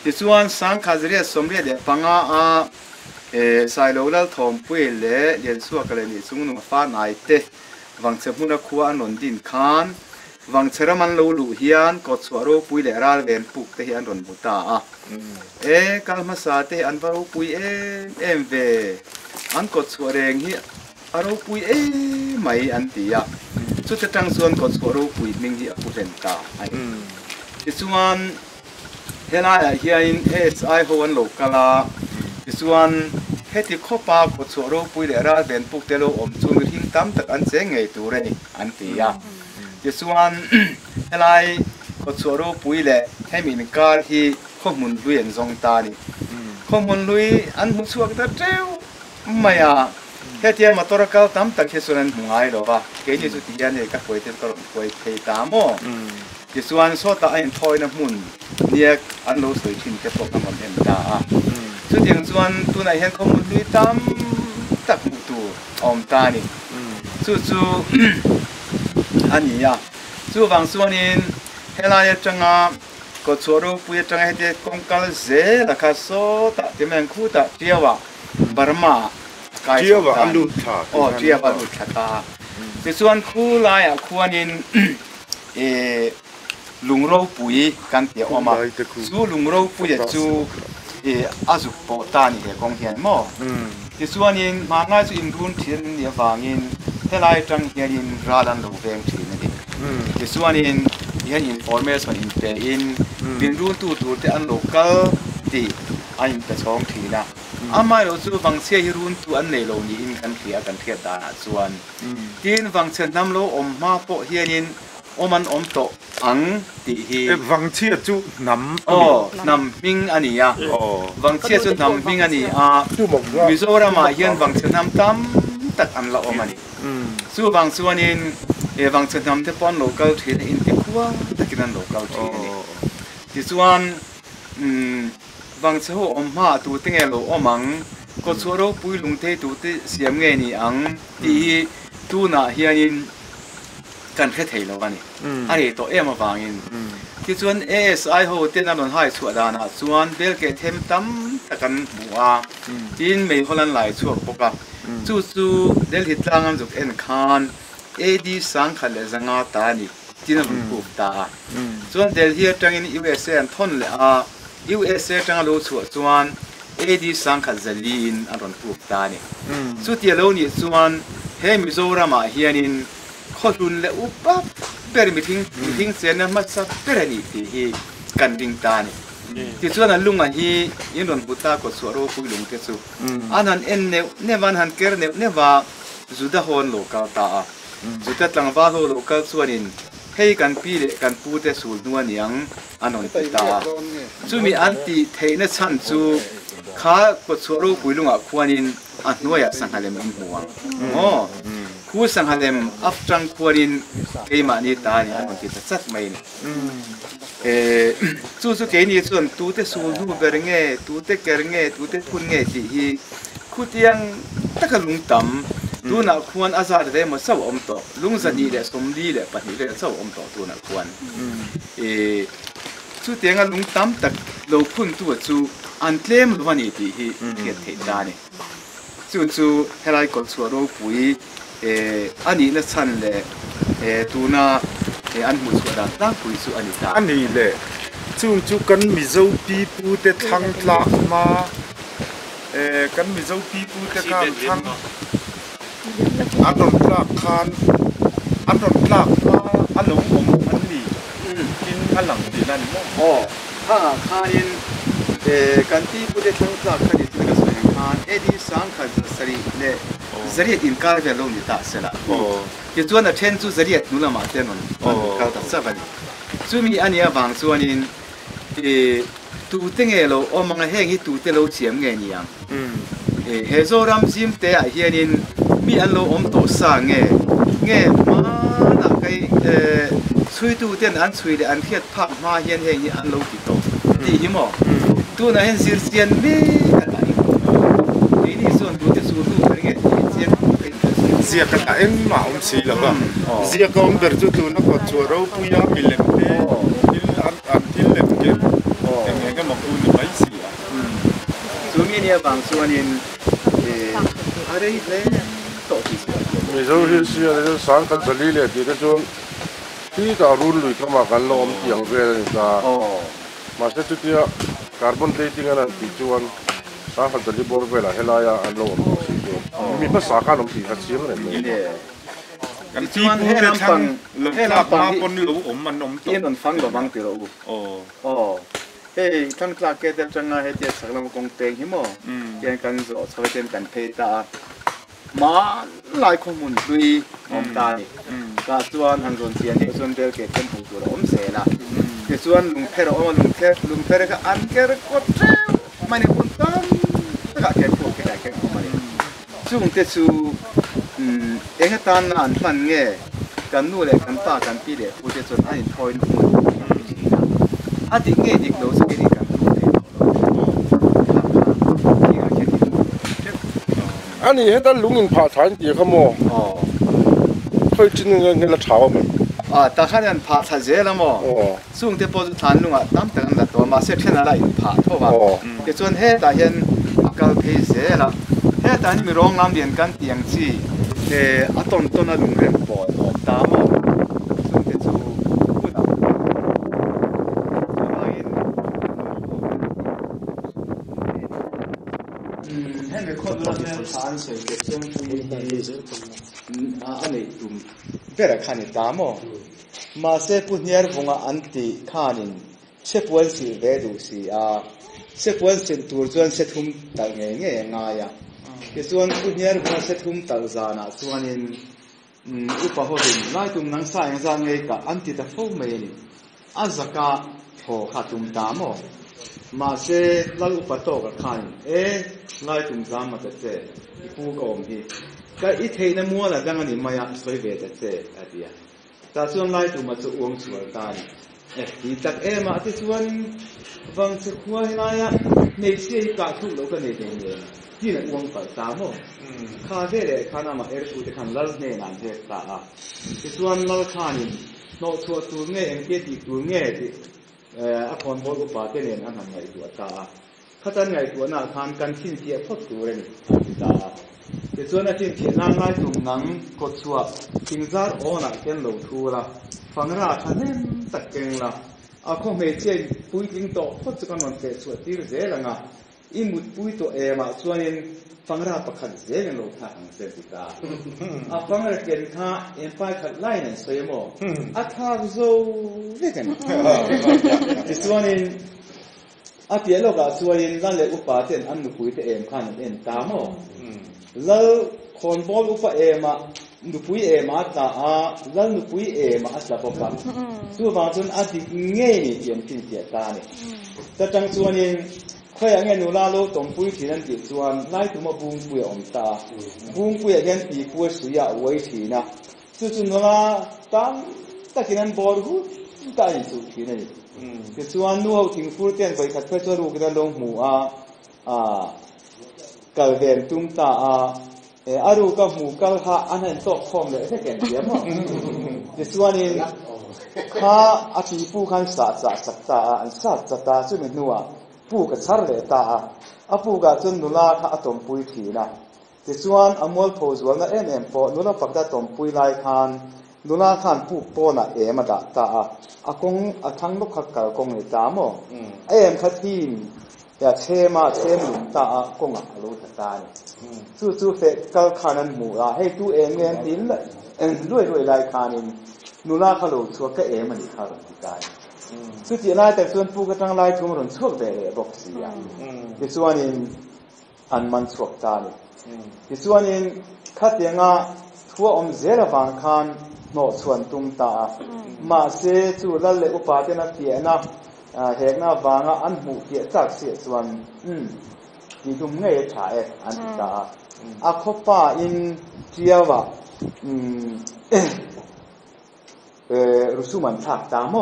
ที่ส่วนสังขารเรียสมเรียเดปังอาสายโลลทอมปุยเล่เรียนสัวกันเลยนี่สุ่งนุ่งฟ้าไหนเตะวังเชมุนขัวอนนดินคานวังเชรมันโลลุเฮียนกอดสวรรปุยเล่ราเวนปุกเตะเฮียนรนบุตากัลมาสาเตะอันวารุปุยเวอันกอดสวรเองเฮียอารุปุยไม่อันตีสุดจะจังส่วนกอดสวรปุยมิงเฮียปุเรนตาที่ส่วนเฮลาเฮียนSI ฮวันโลกาลาที่ส่วนเฮติข้อปากดสวรปุยเดราเดนปุกเตโลอมจุนหิงตั้มตักอันเซงไงตัวเรนี่อันตีที่ส่วนเฮลากดสวรปุยเล่ให้มีนการที่ข้อมูลลุยอันทรงตานี่ข้อมูลลุยอันมุสวกตาเจ้าไม่เฮติมาตัวรักตั้มตักเฮสุนันหงายหรอวะเกณฑ์สุดที่ยันเนี่ยก็คุยเต็มตัวคุยเทตามที่ส่วนโซตาอันทอยน้ำมุนเนี่ยอันโลสวยชินจะตกน้ำมันเห็นตาสุดที่ส่วนตัวไหนเห็นข้อมูลลุยตั้มตักมุตัวอมตานี่สู้อันนี้สู้บางส่วนนี้เฮลายจังก็ชัวร์ปุยจังให้เด็กคงกัลเซแล้วก็โซตาที่มันคู่ตาเจียวบาร์มาเจียวอันลุชาเจียวอันลุชาตาที่ส่วนคู่ลายคู่นี้ลุงเราปุยกันเดียวออกมาสู้ลุงเราปุยสู้อาจุปตานี่เกองเหียนมั้งที่ส่วนนี้มาง่ายสุดอินรุนที่นี่ฟังอินเฮลายจังเฮียนราดันลูเวงที่นี่ที่ส่วนนี้เฮียนอินฟอร์เมชันอินเตอินบินรุนตัวที่อันโลกาลที่อันเป็นสองที่นะอามาเราสู้ฟังเสียฮิรุนตัวอันในโลนี้อินกันเทียดาส่วนที่ฟังเช่นน้ำโลอมมาโปเฮียนมันโตอังตีฮีวังเชียจูน้ำมิงอันนี้วังเชียจูน้ำมิงอันนี้มิโซรามาเฮียนวังเชียน้ำตั้มตักอันละมันนี่สู้วังส่วนนี้วังเชียน้ำที่ป้อนโลกาลที่อินติคัวตักินันโลกาลที่นี่ที่ส่วนวังเชียมาตัวเต็งโลมังก็ชัวร์ปุยลุงเทตัวที่เสียมเงินนี่อังที่ตัวน่ะเฮียนินกันแค่เทโลกันนี่อันนี้ตัวมาฟังอินที่ส่วนSI โฮเทนนั่นมันให้ชัวร์ดานะส่วนเบลเกตเทมตั้มตะกันบัวจีนไม่คนละหลายชัวร์ปกติจู่เดลฮิตลางอันจุกคานดีสังขารจังอาตานี่จีนมันปุ๊บตาส่วนเดลฮิตจังอินUSA อันทนเลยUSA จังอาโลชัวร์ส่วนดีสังขารจะลีนอันนั้นปุ๊บตานี่สุดที่เรานี่ส่วนเฮมิโซรามาเฮียนินข้อรุนและอุปปับเปรมิทิ้งเสียนมัสเปรนี่ที่กันดิงตานี่ที่ส่วนนั้นลุงอันที่ยินดนบุตรก็สวรรค์ปุยลุงเทสุอันนั้นเนวันหันเกอร์เนว่าจุดาฮอนโลกาตาจุดาตั้งว่าโลกาส่วนนี้ให้กันปีเลกันพูดแต่สูตรนัวเนียงอันนั้นตาจู่มีอันที่เทนชั้นจู่ข้าก็สวรรค์ปุยลุงอ่ะควรอินอันนัวอยากสังหารมันหัวคู่สังหารอัฟจังควรินเกมานี่ตานี่อันที่สัตว์ไม่จู่เกนี่ส่วนตัวเตสูรูเบรเง่ตัวเตเกรเง่ตัวเตคุณเง่ที่คู่ที่ยังตะกลุงตั้มตัวนักควรอาซาเดมาเศร้าอมโตลุงสันนี่แหละสมดีแหละปฏิเดชเศร้าอมโตตัวนักควรจู่ที่ยังลุงตั้มตะเราคุณตัวจู่อันเล่มวันนี้ที่เทียดเทียดนี่จู่เฮลัยกอดสวรรค์ปุยอันนี้นะฉันเลยตัวน่ะอันมุสวดาตั้งคุยสุอันนี้ตาอันนี้เลยจู่กันมิโซปีปูเตทังลักมากันมิโซปีปูเตทังอันนั้นลักขันอันนั้นลักมาอันหลงอันนี้กินอันหลังดีนั่นมั้งถ้าข้ายินกันที่ปูเตทังลักขันที่เป็นส่วนข้าดีสังขันสรีเนี่ยzariat in karve lo ni ta sela ke chuan a then chu zariat nula ma te non ka ta sa bani chu mi ania wang chuan in tu te nge lo o manga heng hi tu te lo chiam nge ni yang he zo ram sim te a hian in mi an lo om to sa nge ma na kai chui tu ten an chui le an khiat phak ma hian heng hi an lo ki to ti hi mo tu na hen sir sian me ka ta ni ni son tu te su tu nge zia kan a eng ma si la ba zia ka ber chu tu na ko chu ro pu ya mi lem te il an il lem ke eng ka ma ku ni เนี่ยบางส่วนนี่อะไรเลยต่อที่สุดมีเจ้าที่เสียเลยสารกันสลีเลยที่ก็จนที่ตารุ่นลุยเข้ามากันล้อมเตียงเวลนี่มาเสร็จจุดที่คาร์บอนเดทติ้งนั้นที่จวนสารกันสลีบอลเวลาเฮลายาอันล้อมมีภาษาการลงที่หัดเสียงเลยกันที่ผู้เล่นทั้งเฮ้ยเราปาปนหลูมันนมตนฟังกับบางทีเราเฮ้ยท่านคลาเกตจังไงเฮ็ดสักลำกงเตงหิมเกี่ยกันสอดสวัสดิ์กันเพตามาหลายข้อมูลด้วยอมตาก็ส่วนทางส่วนเสียงส่วนเดียวเกิดเป็นผู้ตัวอมเสละก็ส่วนลุงเพรลุงเพรก็อันเกอร์ก็เจ้ามันนี่คนตั้งก็เกิดพวกเกิดเกิดมาเนี่ยซึ่งแต่สู่เองตานอันฟันเงี้ยกันนู่นเลยกันตากันปีเลยผู้เจ้าส่วนอันทอยนู่นอาทิตย์เงี้ยดิกเราสักทีกันอันนี้ให้ท่านลุงอินผ่าฐานเดียวขโมเคยจินเงินในละเช้ามั้ยแต่ข้าเนี่ยผ่าฐานเจแล้วมั้งซึ่งเดี๋ยวพอฐานลุงตามแต่กันละตัวมาเสร็จแค่นั้นแหละผ่าทั่วมาเดี๋ยวส่วนเฮ้แต่เห็นก็เพย์เจแล้วเฮ้แต่นี่มีโรงน้ำเดียนกันเตียงจีต้นน่ะลุงเรียนปอดตามซึ่งเดี๋ยวจู่พูดอ่ะให้มีคนรู้เนี่ยฐานเสร็จเดี๋ยวส่งคุยอันนี้ตุ่มเพื่อขันตามมาเสพปุ่นเฮียร์ฟงอันติขันินเสพวันสิเวดูสิเสพวันสิตัวจวนเสถุมตั้งเงี้ยง่ายส่วนปุ่นเฮียร์ฟงเสถุมตั้งจานะส่วนนี้อุปโภคไล่ตุ่มนังสายจางเงยกับอันติตะฟูเมนี่อาจจะพอขัดตุ่มตามมาเสพแล้วอุปโภคขันไล่ตุ่มจามมาเจอผู้กองที่ก็อีเทนมัวละจังอันนี้มาอยากสวยเวทเจอเดียแต่ส่วนไล่ตุ่มมาจะอ้วงสวยกันที่ตักมาที่ส่วนฟังสักหัวให้นายในเสียกาทุกโลกในเดือนนี้ที่นั่นอ้วงไปตามข้าเดข้านามาพูดขันลัลเนี่ยนั่นเด็กตาที่ส่วนลัลขานิโนชัวตัวเงี้ยเกี่ยติตัวเงี้ยที่คนบอกว่าปาเตเนี่ยอันนั้นไงตัวตาข้าจะไงตัวน่ะทานกันชิ้นเทียบพอตัวเลยตาที่ส่วนนั้นชิ้นเทียบนั่งไล่ตุ่มนั่งกดชัวทิ้งซาร์โอน่ะเกินโลทัวละฟังราคันเนี่ยตักเก่งละคงไม่เชื่อปุ้ยทิ้งโตพอจะกันมันเตะสวดที่เจริญอ่ะอีมุดปุ้ยตัวมาส่วนนี้ฟังราประคันเจริญโลกทางเสติกาฟังราเกินข้าเอ็นไฟขัดไล่เนี่ยสวยมั้งท้าโซ่เด็กกันที่ส่วนนี้เดี๋ยวเราก็ส่วนนี้นั่นเลยอุปาเทนอันนุปุยเตข้านี่ตามแล้วคนบอลอุปมานุปุยมาตาแล้วนุปุยมาอัศบปังส่วนบางส่วนที่เงี้ยนี่เยี่ยมจริงเสียตาเนี่ยแต่จังส่วนนี้ค่อยอย่างเงี้ยนูลาโลตรงปุยที่นั่นติดส่วนไล่ถึงมาบุ้งปุยอมตาบุ้งปุยอย่างเงี้ยปีปุยสุยาไว้ทีนะส่วนนูลาตั้งแต่ที่นั่นบอลหูตั้งสุดที่นั่นคือส่วนนู้นทิ้งฟูเตียนไปขัดเพื่อจะรู้กันลงหมู่กัลเดนตุ้มตาอารูกับหมู่กัลหาอันนั้นตกคอมเลยแค่เกี่ยมั้งคือส่วนนี้ข้าอาชีพผู้ขันสัตตาอันสัตตาซึ่งเป็นนัวผู้กับชาร์เลตาผู้กับจนนุลาข้าตอมปุยทีนะคือส่วนอมวลโพสวันนั้นพอนุลาฝักได้ตอมปุยไล่ขันนุลาขันผู้ปอน่ะมาตาคงทั้งลูกขัดกับคงในตามขัดทีมอย่าเชื่อมาเชื่อหนุนตาคงรู้ตาเนี่ยสู้เฟกก็ขานันหมู่ให้ตัวเงี้ยดิ้นเลยด้วยไล่ขันนุลาเขารู้ชัวก็มันอีกเขารู้ตาสุดที่ไล่แต่ส่วนผู้กระทั่งไล่ทุ่มรุ่นชัวแบบบอกเสียที่ส่วนนี้อันมันชัวตาเนี่ยที่ส่วนนี้ขัดยังทั่วเจริญบางคันโนส่วนตุ้มตามาเสียจู่ละเลยอุปาเทนักเกียนะเหตุน่ะบางอันหมู่เกียจากเสียส่วนที่ตุ้มเงยฉายอันตาคบป้าอินเจียวะรู้สึกมันทักตาม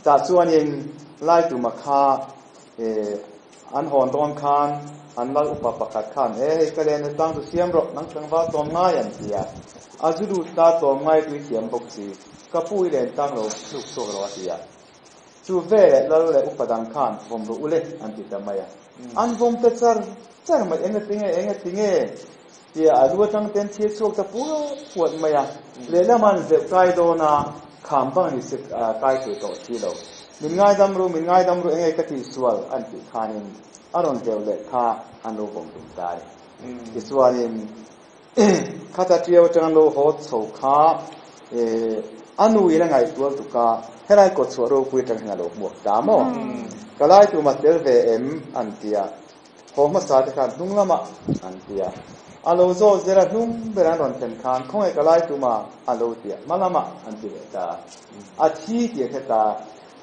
แต่ส่วนนี้ไล่ตุ้มข้าอันหอนตอนคันอันละอุปปักขันก็เลยในตั้งตัวเสียมรบนั่งจังหวะตรงง่ายอย่างเดียวอาจุดตาตรงง่ายตัวเสียมปกติก็พูดเรื่องตั้งเราสุกโสกเราเสีย chu ve la le upadang khan vom ro ule an ti ta maya an vom te char ma eng tinge dia alu tang ten chi chok ta pu puat maya le la man ze kai do na kham bang ni se kai ke to chi lo min ngai dam ru eng ka ti sual an ti khanin aron te le kha an lo vom tum dai ti sualin khata tiaw chang lo hot so kha anu ina ngai tual tu ka herai ko choro pui tang nga lo mo ta mo kalai tu ma tel ve em an tia ho ma sa ta dung lama an tia alo zo zera nung beran ron ten khan khong e kalai tu ma alo tia malama an tia ta a thi tia kha ta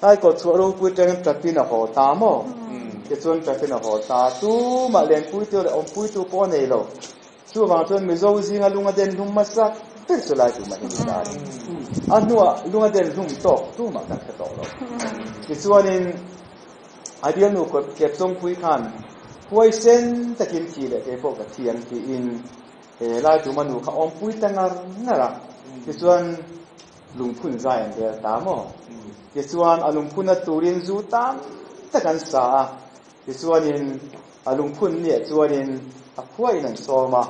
hai ko choro pui tang tapin a ho ta mo ke chon tapin a ho ta tu ma len pui tu le om pui tu po nei lo chu wang chon mi zo zinga lunga den lung ma sak te so lai tu ma hin ta anua lunga den lung to tu ma kan ka to lo ke chuanin ideal nu ko ke song pui khan huai sen takin thi le ke pok ka thian ki in lai tu ma nu kha om pui tangar ngara ke chuan lung phun zai an de ta mo ke chuan alung phun a turin zu tam takan sa ke chuanin alung phun ni chuanin a khuai nan so ma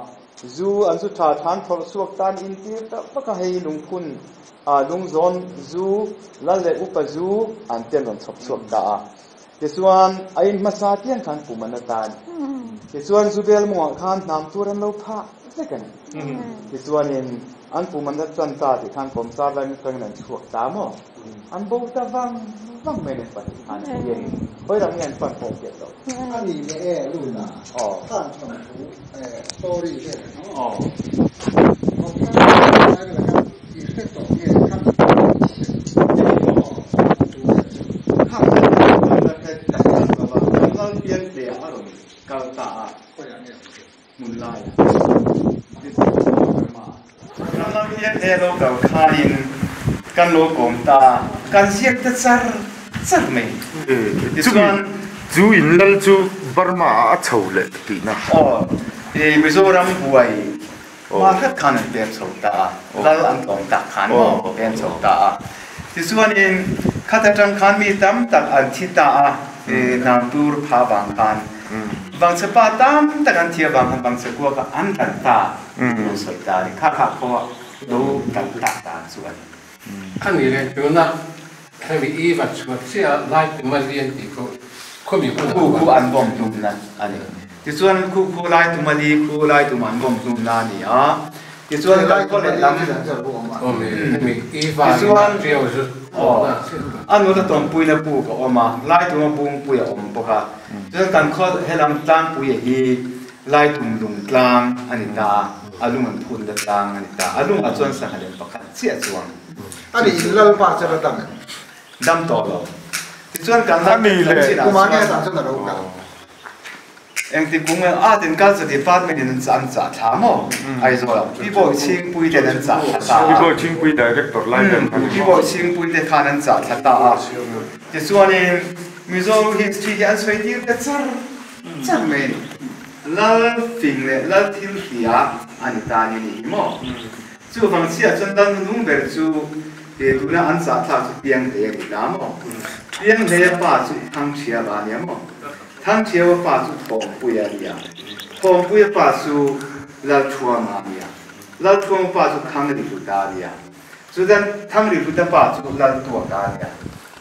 zu an zu tha than thor suak tan in ti ta ka hei lung phun a lung zon zu la le upa zu an ten ron chop suak da ke chuan a in masa tian khan pu man tan ke chuan zu bel mo khan nam turan lo pha second ke chuan in an pu man chan ta ti khan kom sa ban tang nan chuak ta mo an bo ta wang me ne pa an yen hoi rang yan pan pok ke to ani me lu na khan chang pu story ke lo tàu khain kan lo kom ta kan siak ta char mai chu in lal chu Burma a chho le ti na Mizoram buai ma khat khan an tem chho ta lal an tong ta khan mo tem chho ta ti suan in khatang khan mi tam tak an thi ta nam tur pha bang khan bang se pa tam tak an thia bang se ko ka an tan ta lo soi ta ri kha ko do kan ta suan anh nghĩ là chỗ nào thay vì y vật chuột sẽ lại từ mà liên thì có bị khu ăn bom tum na anh thì xuân khu lai tum ali khu lai tum ăn bom tum na ni à thì xuân cái có lẽ lắm mình y vật chiều rồi anh nói là toàn bùi na bù có mà lai tum bùi ở bù ha xuân cần có hay làm tăng bùi hi lai tum lung tlang anh ta alung an phun da tang anh ta alung ở xuân sang hành bạc chia xuân ani lal pa cha dam dam to lo ti chuan kan la mi le kuma ne sa cha ro ka eng ti kung a tin kal sa department in san cha tha mo ai zo la pi bo ching pui de nan cha tha pi bo ching pui director line pi bo ching pui de khan an cha ta a ti chuan in mizo history ya swai ti de char me lal fing le lal thil hia ani ta ni mo chu phang chia chon dan lung ber chu để tụi nó ăn sạch thà chút tiếng để bị đám mò tiếng để phá chút thang chia ba nhá mò thang chia và phá chút phong bùi à đi à phong bùi phá chút lal chua mà đi à lal chua phá chút thang đi chút đá đi à cho nên thang đi chút phá chút lal tua đá đi à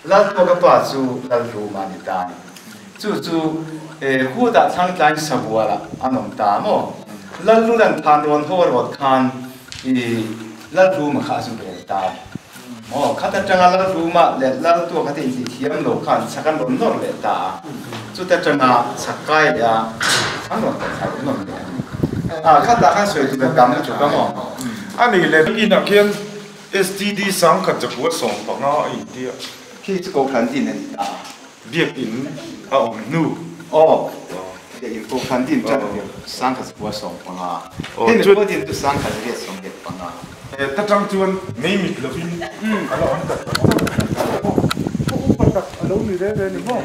lal tua cái phá chút lal tua mà đi đá chú khu đã thang lại sập qua là anh ông ta mò lal lu đang than đồn thôi rồi khan lal tua mà khá chút để đá khát ta chẳng là lu mà lệ là tua khát thì thiam lô khan sakan lon nor lệ ta chú ta chẳng là sakai ya anh lon ta nor lệ khát ta khát soi tu cam chú cam mo anh ấy lên cái nào kiên STD sang khát chụp qua song bằng nó ý đi khi chú cố khán tin này việc in ông nu để in cố khán tin chắc là sang khát qua song bằng thế nên cố tin tu sang khát cái song cái bằng ta trang chuan mấy mít là phim alo anh ta alo ni re ni mo